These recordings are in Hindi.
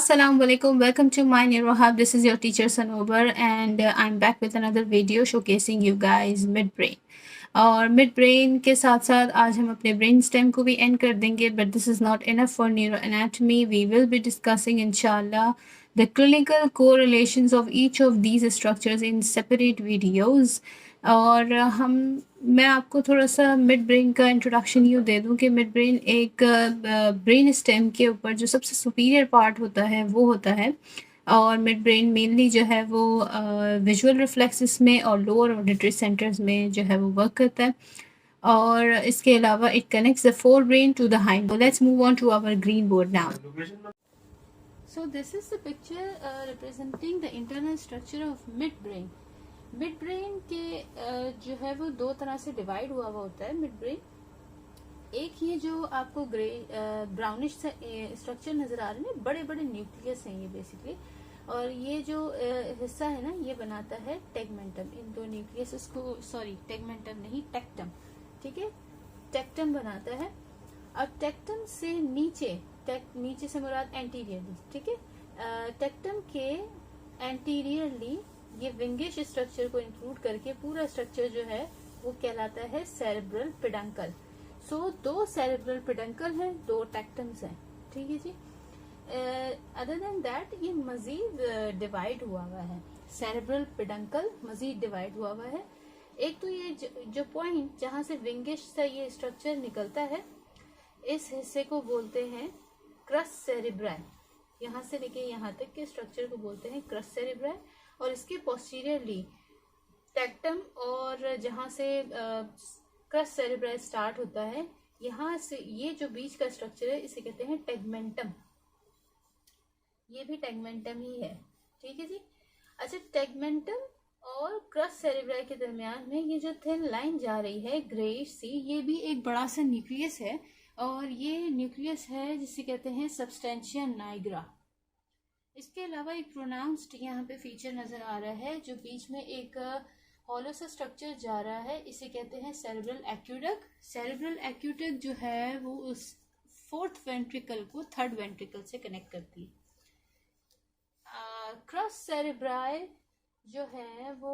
Assalamu alaikum. Welcome to my Neuro Hub. This is your teacher Sanobar, and I'm back with another video showcasing you guys midbrain. और मिड ब्रेन के साथ साथ आज हम अपने ब्रेन स्टेम को भी एंड कर देंगे, but this is not enough for neuroanatomy. We will be discussing इंशाल्लाह the clinical correlations of each of these structures in separate videos. और मैं आपको थोड़ा सा मिड ब्रेन का इंट्रोडक्शन यूँ दे दूँ कि मिड ब्रेन एक ब्रेन स्टेम के ऊपर जो सबसे सुपीरियर पार्ट होता है वो होता है, और मिड ब्रेन मेनली जो है वो विजुअल रिफ्लेक्सेस में और लोअर ऑडिटरी सेंटर्स में जो है वो वर्क करता है. और इसके अलावा it connects the forebrain to the hind. Let's move on to our green board now. So this is the picture representing the internal structure of midbrain. Midbrain के जो है वो दो तरह से डिवाइड हुआ होता है midbrain. एक ये जो आपको ग्रे ब्राउनिश स्ट्रक्चर नजर आ रहे हैं, बड़े बड़े न्यूक्लियस हैं ये बेसिकली, और ये जो हिस्सा है ना ये बनाता है टेगमेंटम. इन दो न्यूक्लियस को, सॉरी टेगमेंटम नहीं टेक्टम, ठीक है, टेक्टम बनाता है. अब टेक्टम से नीचे से मुराद एंटीरियरली, ठीक है, टेक्टम के एंटीरियरली ये विंगिश स्ट्रक्चर को इंक्लूड करके पूरा स्ट्रक्चर जो है वो कहलाता है सेरेब्रल पेडंकल. सो दो सेरेब्रल पेडंकल हैं, दो टेक्टम्स हैं, ठीक है जी. अदर देन दैट ये मजीद डिवाइड हुआ है, सेरेब्रल पेडंकल मजीद डिवाइड हुआ है. एक तो ये जो पॉइंट जहां से विंगिश से ये स्ट्रक्चर निकलता है, इस हिस्से को बोलते हैं क्रस सेरेब्राई. यहाँ से लेके यहाँ तक के स्ट्रक्चर को बोलते हैं क्रस सेरेब्राई. और इसके पोस्टीरियरली टेक्टम, और जहाँ से क्रस सेरेब्राई स्टार्ट होता है, यहाँ से ये जो बीच का स्ट्रक्चर है इसे कहते हैं टेगमेंटम. ये भी टेगमेंटम ही है, ठीक है जी. अच्छा, टेगमेंटम और क्रस सेरेब्राई के दरमियान में ये जो थिन लाइन जा रही है ग्रेइश सी, ये भी एक बड़ा सा न्यूक्लियस है, और ये न्यूक्लियस है जिसे कहते हैं सबस्टेंशिया नाइग्रा. इसके अलावा एक प्रोनाउंस्ड यहाँ पे फीचर नजर आ रहा है, जो बीच में एक हॉलो सा स्ट्रक्चर जा रहा है, इसे कहते हैं सेरेब्रल एक्यूडक्ट. सेरेब्रल एक्यूडक्ट जो है वो उस फोर्थ वेंट्रिकल को थर्ड वेंट्रिकल से कनेक्ट करती है. क्रस सेरेब्राई जो है वो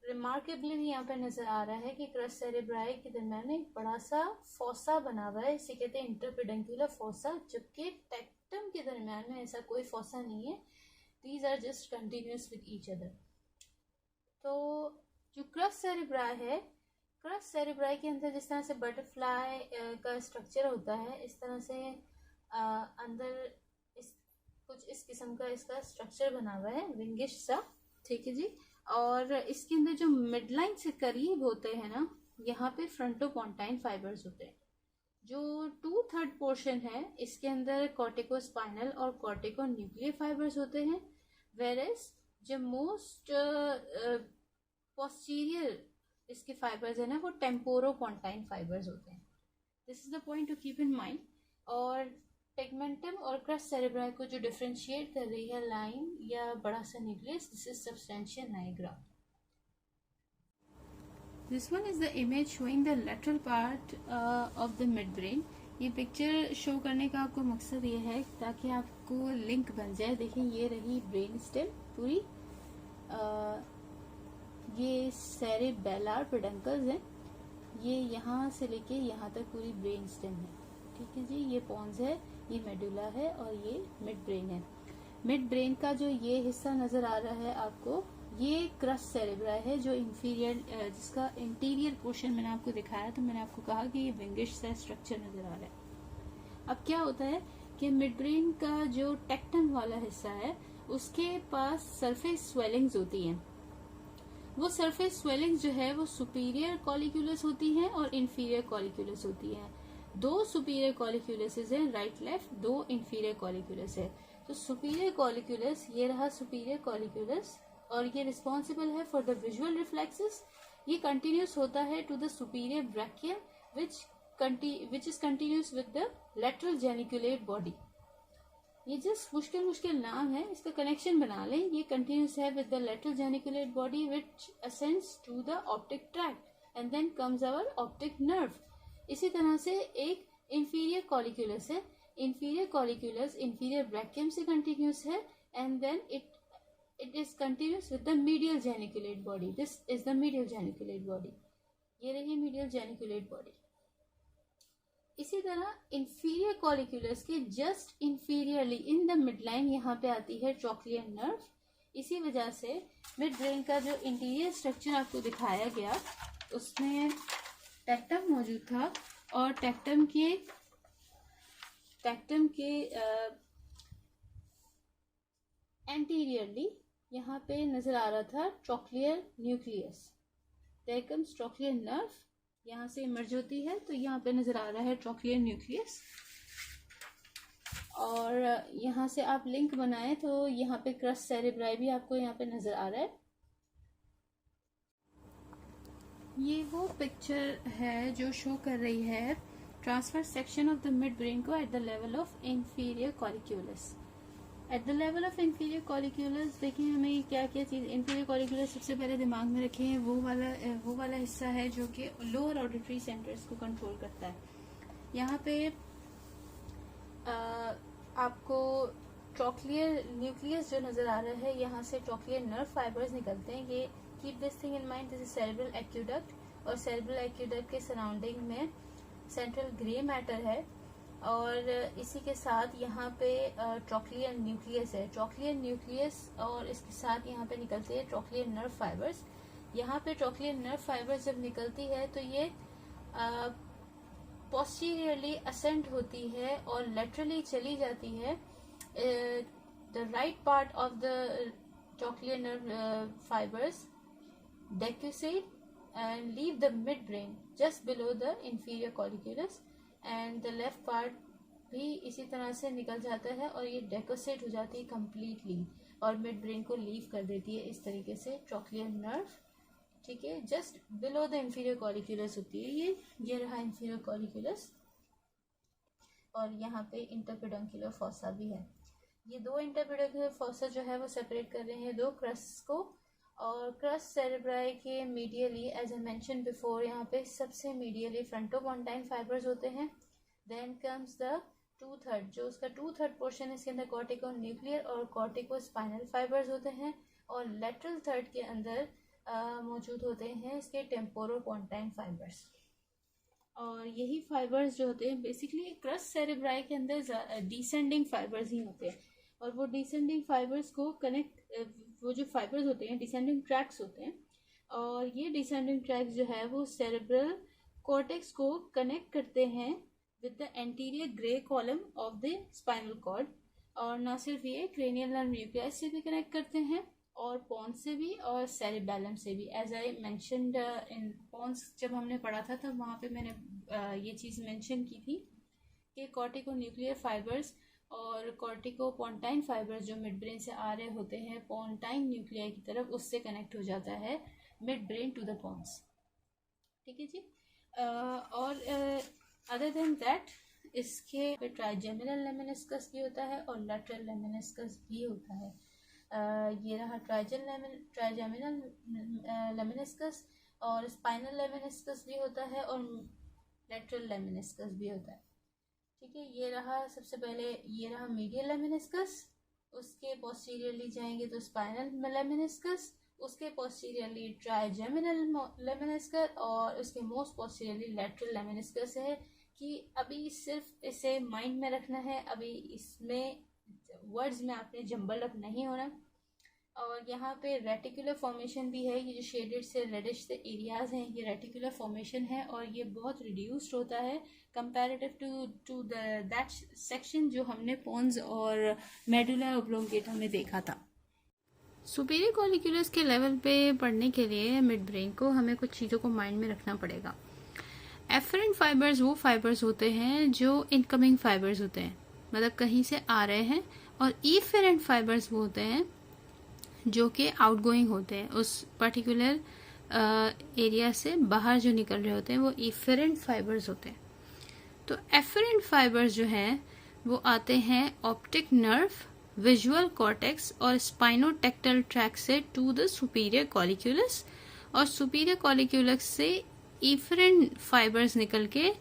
रिमार्केबली यहाँ पे नजर आ रहा है कि क्रस सेरेब्राई के दरमियान एक बड़ा सा फोसा बना हुआ है, इसे कहते हैं इंटरपेडेंकुलर फोसा, जबकि टेक्टम के दरमियान में ऐसा कोई फोसा नहीं है. These are just continuous with each other. तो जो क्रस सेरेब्राई है, क्रस सेरेब्राई के अंदर जिस तरह से बटरफ्लाई का स्ट्रक्चर होता है, इस तरह से अंदर कुछ इस किस्म का इसका स्ट्रक्चर बना हुआ है, विंगिश सा, ठीक है जी. और इसके अंदर जो मिडलाइन से करीब होते हैं ना, यहाँ पे फ्रंटोपोंटाइन फाइबर्स होते हैं. जो 2/3 पोर्शन है इसके अंदर कॉर्टिकोस्पाइनल और कॉर्टिको न्यूक्लियर फाइबर्स होते हैं, वेरेस जो मोस्ट पोस्टीरियर इसके फाइबर्स है ना वो टेम्पोरोपोंटाइन फाइबर्स होते हैं. This is the point two keep in mind. और टेगमेंटम और क्रस सेरेब्राई को जो डिफरेंशिएट कर रही है लाइन या बड़ा सा nucleus, this is substantia nigra. This one is the image showing the lateral part of the mid brain. ये पिक्चर शो करने का आपको मकसद ये है ताकि आपको लिंक बन जाए. देखिए ये रही ब्रेन स्टेम पूरी, ये सेरेबेलर पेडंकल्स हैं, ये यहाँ से लेके यहाँ तक पूरी ब्रेन स्टेम है, ठीक है जी. ये पॉन्स है, ये मेडुला है, और ये मिड ब्रेन है. मिड ब्रेन का जो ये हिस्सा नजर आ रहा है आपको, ये क्रस सेरेब्राई है, जो इंफीरियर जिसका इंटीरियर पोर्शन मैंने आपको दिखाया, तो मैंने आपको कहा कि ये विंगिश सा स्ट्रक्चर नजर आ रहा है. अब क्या होता है कि मिड ब्रेन का जो टेक्टम वाला हिस्सा है उसके पास सरफेस स्वेलिंग्स होती हैं. वो सरफेस स्वेलिंग्स जो है वो सुपीरियर कॉलिक्यूलस होती हैं और इंफीरियर कॉलिक्यूलस होती हैं. दो सुपीरियर कॉलिक्यूलस हैं राइट लेफ्ट, दो इंफीरियर कॉलिक्यूलस है. तो सुपीरियर कॉलिक्यूलस, ये रहा सुपीरियर कॉलिक्यूलस, और ये रिस्पॉन्सिबल है फॉर द विजुअल रिफ्लेक्सेस. ये कंटिन्यूस होता है to the superior brachium which is continuous with the lateral geniculate body. ये जस्ट मुश्किल नाम है, इसका कनेक्शन बना लें. ये कंटिन्यूस है with the lateral geniculate body which ascends to the optic tract and then comes our optic nerve. इसी तरह से एक इंफीरियर कॉलिक्यूलस है, इंफीरियर कॉलिक्यूलस इंफीरियर ब्रैकियम से कंटिन्यूस है, and then it is continuous with the medial geniculate body. This is the medial geniculate body. ये रही मीडियल जेनिकुलेट बॉडी. इसी तरह इंफीरियर कॉलिक्यूलस के just inferiorly in the midline यहाँ पे आती है ट्रॉक्लियर नर्व. इसी वजह से मिड ब्रेन का जो इंटीरियर स्ट्रक्चर आपको दिखाया गया उसमें टेक्टम मौजूद था, और टेक्टम के एंटीरियरली यहाँ पे नजर आ रहा था trochlear nucleus. There comes trochlear nerve, यहाँ से इमर्ज होती है, तो यहाँ पे नजर आ रहा है ट्रॉक्लियर न्यूक्लियस. और यहाँ से आप लिंक बनाए तो यहाँ पे क्रस्ट सेरेब्राई भी आपको यहाँ पे नजर आ रहा है. ये वो पिक्चर है जो शो कर रही है transverse section of the mid brain को at the level of inferior colliculus. At the level of inferior colliculus देखिए हमें क्या क्या चीज़. इंफीरियर कॉलिक्यूलस सबसे पहले दिमाग में रखें, वो वाला हिस्सा है जो कि लोअर ऑडिटरी सेंटर्स को कंट्रोल करता है. यहाँ पे आपको ट्रॉक्लियर न्यूक्लियस जो नजर आ रहा है, यहाँ से ट्रॉक्लियर नर्व फाइबर्स निकलते हैं. ये keep this thing in mind, this is cerebral aqueduct, और सेरेब्रल एक्यूडक्ट के सराउंडिंग में सेंट्रल ग्रे मैटर है, और इसी के साथ यहाँ पे ट्रॉक्लियर न्यूक्लियस है. ट्रॉक्लियर न्यूक्लियस और इसके साथ यहाँ पे निकलते हैं ट्रॉक्लियर नर्व फाइबर्स. यहाँ पे ट्रॉक्लियर नर्व फाइबर्स जब निकलती है तो ये पोस्टीरियरली असेंड होती है और लेटरली चली जाती है. The right part of the trochlear nerve fibres decussate and leave the midbrain just below the inferior colliculus, and the left part भी इसी तरह से निकल जाता है और ये डेकोसेट हो जाती है completely और मिड ब्रेन को लीव कर देती है इस तरीके से ट्रॉक्लियर नर्व. ठीक है, जस्ट बिलो द इंफीरियर कॉलिक्यूलस होती है ये रहा इंफीरियर कॉलिक्यूलस, और यहाँ पे इंटरपेडुंकुलर फॉसा भी है. ये दो इंटरपेडुंकुलर फॉसा जो है वो सेपरेट कर रहे हैं दो क्रस्ट को, और क्रस्ट सेरेब्राई के medially as I mention before यहाँ पे सबसे मीडियली फ्रंटोपोंटाइन फाइबर्स होते हैं. देन कम्स द 2/3, जो उसका 2/3 पोर्शन है इसके अंदर कॉर्टिको न्यूक्लियर और कॉर्टिको स्पाइनल फाइबर्स होते हैं, और लेटरल थर्ड के अंदर मौजूद होते हैं इसके टेम्पोरोपोंटाइन फाइबर्स. और यही फाइबर्स जो होते हैं बेसिकली क्रस्ट सेरेब्राई के अंदर डिसेंडिंग फाइबर्स ही होते हैं, और वो डिसेंडिंग फाइबर्स को कनेक्ट, वो जो फाइबर्स होते हैं डिसेंडिंग ट्रैक्स होते हैं, और ये डिसेंडिंग ट्रैक्स जो है वो सेरेब्रल कॉर्टेक्स को कनेक्ट करते हैं with the anterior grey column of the spinal cord. और ना सिर्फ ये क्रेनियल नर्व न्यूक्लियस से भी कनेक्ट करते हैं, और पॉन्स से भी और सेरिबेलम से भी. As I mentioned in pons जब हमने पढ़ा था तब वहाँ पे मैंने ये चीज़ मेंशन की थी कि कॉर्टिको न्यूक्लियर फाइबर्स और कॉर्टिको पोंटाइन फाइबर्स जो मिड ब्रेन से आ रहे होते हैं पोंटाइन न्यूक्लियाई की तरफ, उससे कनेक्ट हो जाता है midbrain to the pons. ठीक है जी. और अदर देन दैट इसके ट्राइजेमिनल लेमिनिस्कस भी होता है और लेटरल लेमिनिस्कस भी होता है. ये रहा ट्राइजेमिनल लेमिनिस्कस, और स्पाइनल लेमिनिस्कस भी होता है और लेटरल लेमिनिस्कस भी होता है. ठीक है, ये रहा सबसे पहले, ये रहा मीडियल लेमिनिस्कस, उसके पोस्टीरियरली जाएंगे तो स्पाइनल लेमिनिस्कस, उसके पोस्टीरियरली ट्राइजेमिनल लेमिनिस्कस, और उसके मोस्ट पोस्टीरियरली लेटरल लेमिनिस्कस है. कि अभी सिर्फ इसे माइंड में रखना है, अभी इसमें वर्ड्स में आपने जंबल अप नहीं होना. और यहाँ पे रेटिकुलर फॉर्मेशन भी है, ये जो शेडेड से रेडिश से एरियाज हैं ये रेटिकुलर फॉर्मेशन है, और ये बहुत रिड्यूस्ड होता है कंपैरेटिव टू दैट सेक्शन जो हमने पोन्स और मेडुला ओब्लोंगेटा में देखा था. सुपीरियर कॉलिक्यूलस के लेवल पे पढ़ने के लिए मिड ब्रेन को हमें कुछ चीज़ों को माइंड में रखना पड़ेगा. एफरेंट फाइबर्स वो फाइबर्स होते हैं जो इनकमिंग फाइबर्स होते हैं, मतलब कहीं से आ रहे हैं, और इफेरेंट फाइबर्स वो होते हैं जो कि आउटगोइंग होते हैं, उस पर्टिकुलर एरिया से बाहर जो निकल रहे होते हैं वो इफेरेंट फाइबर्स होते हैं. तो एफरेंट फाइबर्स जो हैं वो आते हैं ऑप्टिक नर्व, विजुअल कॉर्टेक्स और स्पाइनोटेक्टल ट्रैक से टू द सुपीरियर कॉलिक्यूलस, और सुपीरियर कॉलिक्यूलस से इफरेंट फाइबर्स निकल के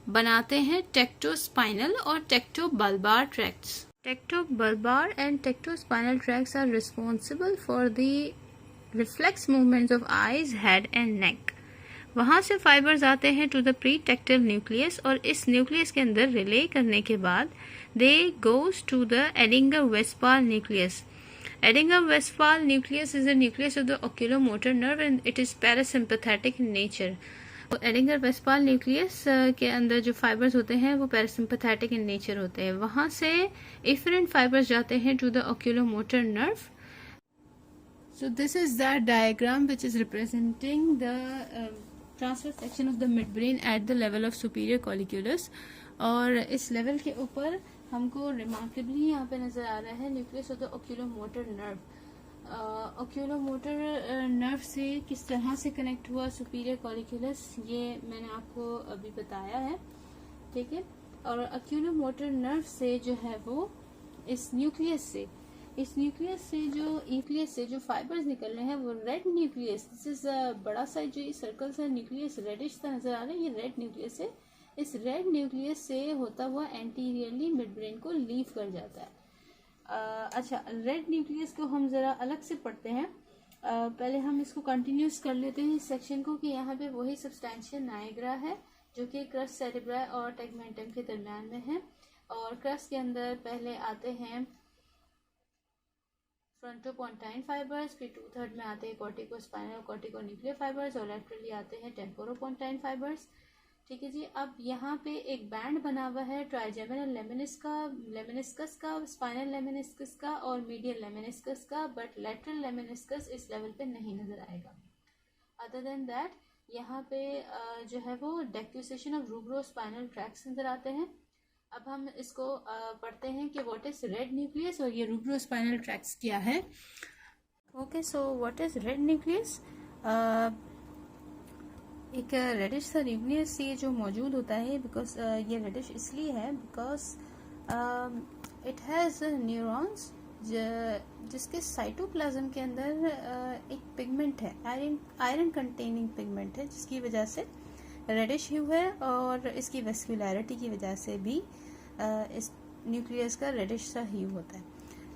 बनाते हैं टेक्टोस्पाइनल और tectobulbar tracts. Tectobulbar and tectospinal tracts are responsible for the reflex movements of eyes, head and neck. वहाँ से फाइबर्स आते हैं to the pre tectal nucleus और इस न्यूक्लियस के अंदर रिले करने के बाद they goes to the Edinger Westphal nucleus. Edinger-Westphal nucleus is a nucleus of the oculomotor nerve and it is parasympathetic in nature. Edinger Westphal nucleus के अंदर जो फाइबर्स होते हैं वो पैरासिम्पैथेटिक इन नेचर होते हैं। वहाँ से इफरेंट फाइबर्स जाते हैं to the oculomotor nerve. So this is that diagram which is representing the transverse section of the midbrain at the level of superior colliculus. और इस लेवल के ऊपर हमको रिमार्केबली यहाँ पे नजर आ रहा है nucleus of the oculomotor nerve. Oculomotor nerve से किस तरह से कनेक्ट हुआ सुपीरियर कॉलिक्यूलस, ये मैंने आपको अभी बताया है, ठीक है। और ओक्यूलोमोटर नर्व से जो है वो इस न्यूक्लियस से जो फाइबर्स निकल रहे हैं वो रेड न्यूक्लियस, दिस इज बड़ा सा जो ये सर्कल सा न्यूक्लियस रेडिश सा नजर आ रहा है, ये रेड न्यूक्लियस है। इस रेड न्यूक्लियस से होता हुआ एंटीरियरली मिड ब्रेन को लीव कर जाता है। अच्छा, रेड न्यूक्लियस को हम जरा अलग से पढ़ते हैं। पहले हम इसको कंटिन्यूस कर लेते हैं इस सेक्शन को कि यहाँ पे वही सब्सटैंशिया नाइग्रा है जो कि क्रस्ट सेरेब्रा और टेगमेंटम के दरम्यान में है। और क्रस्ट के अंदर पहले आते हैं फ्रंटोपोंटाइन फाइबर्स, फिर 2/3 में आते हैं कॉर्टिकोस्पाइनल और कॉर्टिकोन्यूक्लियर फाइबर्स और लेटरली आते हैं टेम्पोरोपोंटाइन फाइबर्स, ठीक है जी। अब यहाँ पे एक बैंड बना हुआ है ट्राइजेमिनल लेमिनिस्कस का, स्पाइनल लेमिनिस्कस का और मीडियल लेमिनिस्कस का, बट लेटरल लेमिनिस्कस इस लेवल पे नहीं नजर आएगा। अदर देन दैट यहाँ पे जो है वो डेक्यूसेशन ऑफ रूब्रोस्पाइनल ट्रैक्ट्स नजर आते हैं। अब हम इसको पढ़ते हैं कि व्हाट इज रेड न्यूक्लियस और ये रूब्रोस्पाइनल ट्रैक्ट्स क्या है। Okay, so what is red nucleus? एक रेडिश सा न्यूक्लियस ये जो मौजूद होता है, बिकॉज ये रेडिश इसलिए है बिकॉज इट हैज़ न्यूरॉन्स जिसके साइटोप्लाज्म के अंदर एक पिगमेंट है, आयरन कंटेनिंग पिगमेंट है, जिसकी वजह से रेडिश ह्यू है और इसकी वेस्कुलैरिटी की वजह से भी इस न्यूक्लियस का रेडिश सा ह्यू होता है।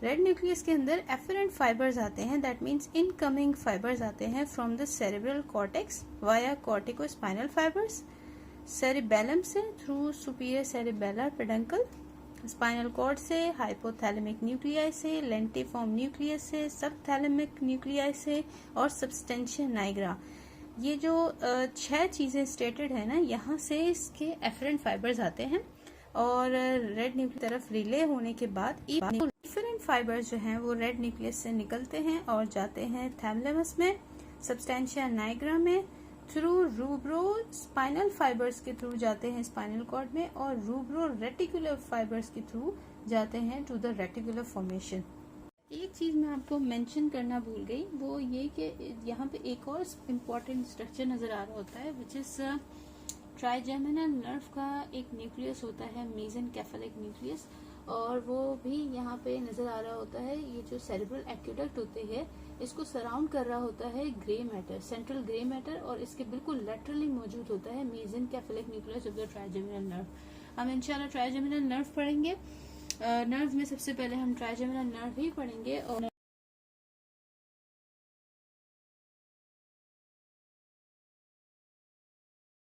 रेड न्यूक्लियस के अंदर एफरेंट फाइबर्स आते हैं, दैट मीन्स इनकमिंग फाइबर्स आते हैं from the cerebral cortex via corticospinal fibres, cerebellum से through superior cerebellar peduncle, spinal cord से, हाइपोथैलेमिक न्यूक्लियाई से, लेंटिफॉर्म न्यूक्लियस से, सबथैलेमिक न्यूक्लियाई से और सब्सटेंशिया नाइग्रा। ये जो 6 चीजें स्टेटेड है ना, यहाँ से इसके एफरेंट फाइबर्स आते हैं और रेड न्यूक्लियस तरफ रिले होने के बाद डिफरेंट फाइबर्स जो हैं वो रेड न्यूक्लियस से निकलते हैं और जाते हैं थैलेमस में, सब्सटेंशिया नाइग्रा में, थ्रू रूब्रो स्पाइनल फाइबर्स के थ्रू जाते हैं स्पाइनल कॉर्ड में और रूब्रो रेटिकुलर फाइबर्स के थ्रू जाते हैं टू द रेटिकुलर फॉर्मेशन। एक चीज मैं आपको मेंशन करना भूल गई, वो ये कि यहाँ पे एक और इम्पोर्टेंट स्ट्रक्चर नजर आ रहा होता है विच इज ट्राइजेमिनल नर्व का एक न्यूक्लियस होता है, मेसेनकेफेलिक न्यूक्लियस, और वो भी यहाँ पे नजर आ रहा होता है। ये जो सेरेब्रल एक्वेडक्ट होते हैं इसको सराउंड कर रहा होता है grey matter, central grey matter, और इसके बिल्कुल लेटरली मौजूद होता है mesencephalic nucleus of the trigeminal nerve. हम इंशाल्लाह ट्राइजेमिनल नर्व पढ़ेंगे। नर्व में सबसे पहले हम ट्राइजेमिनल नर्व ही पढ़ेंगे और